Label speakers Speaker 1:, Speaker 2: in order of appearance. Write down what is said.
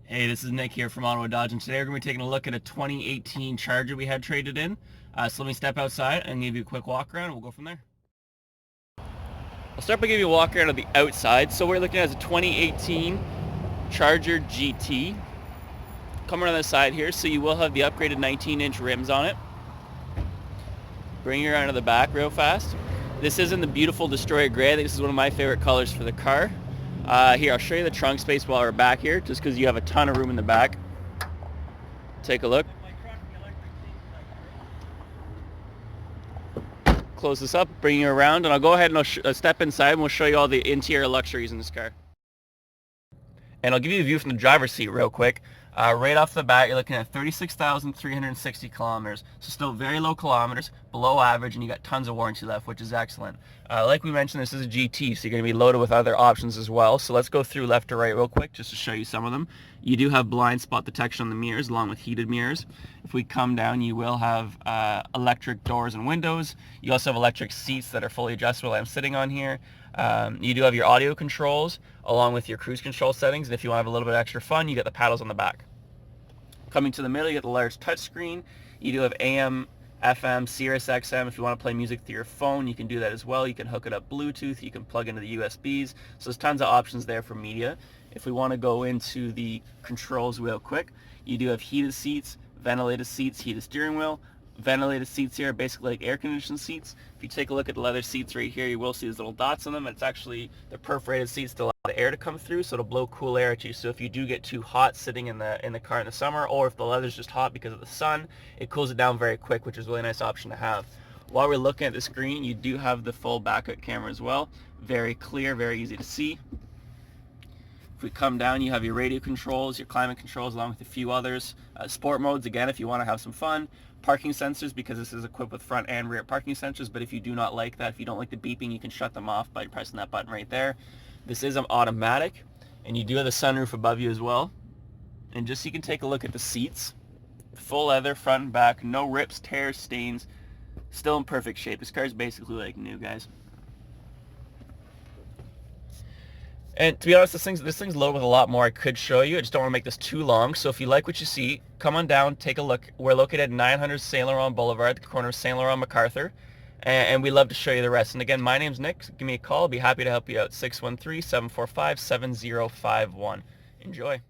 Speaker 1: Hey, this is Nick here from Ottawa Dodge, and today we're going to be taking a look at a 2018 Charger we had traded in. So let me step outside and give you a quick walk around, and we'll go from there. I'll start by giving you a walk around on the outside. So we're looking at a 2018 Charger GT. Coming on the side here, so you will have the upgraded 19-inch rims on it. Bring you around to the back real fast. This is in the beautiful Destroyer Gray. I think this is one of my favorite colors for the car. Here, I'll show you the trunk space while we're back here, just because you have a ton of room in the back. Take a look. Close this up, bring you around, and I'll go ahead and I'll step inside and we'll show you all the interior luxuries in this car. And I'll give you a view from the driver's seat real quick. Right off the bat, you're looking at 36,360 kilometers, so still very low kilometers, below average, and you got tons of warranty left, which is excellent. Like we mentioned, this is a GT, so you're going to be loaded with other options as well. So let's go through left to right real quick just to show you some of them. You do have blind spot detection on the mirrors, along with heated mirrors. If we come down, you will have electric doors and windows. You also have electric seats that are fully adjustable. I'm sitting on here. You do have your audio controls along with your cruise control settings, and if you want to have a little bit extra fun, you got the paddles on the back. Coming to the middle, you get the large touchscreen. You do have AM, FM, Sirius XM. If you want to play music through your phone, you can do that as well. You can hook it up Bluetooth. You can plug into the USBs. So there's tons of options there for media. If we want to go into the controls real quick, you do have heated seats, ventilated seats, heated steering wheel. Ventilated seats here are basically like air conditioned seats. If you take a look at the leather seats right here, you will see these little dots on them. It's actually the perforated seats to allow the air to come through, so it'll blow cool air at you. So if you do get too hot sitting in the car in the summer, or if the leather's just hot because of the sun, it cools it down very quick, which is a really nice option to have. While we're looking at the screen, you do have the full backup camera as well. Very clear, very easy to see. If we come down, you have your radio controls, your climate controls, along with a few others. Sport modes, again, if you want to have some fun. Parking sensors, because this is equipped with front and rear parking sensors, but if you do not like that, if you don't like the beeping, you can shut them off by pressing that button right there. This is automatic, and you do have the sunroof above you as well. And just so you can take a look at the seats, full leather, front and back, no rips, tears, stains, still in perfect shape. This car is basically like new, guys. And to be honest, this thing's loaded with a lot more I could show you. I just don't want to make this too long. So if you like what you see, come on down, take a look. We're located at 900 St-Laurent Blvd, at the corner of St-Laurent and MacArthur. And we'd love to show you the rest. And again, my name's Nick. Give me a call. I'll be happy to help you out. 613-745-7051. Enjoy.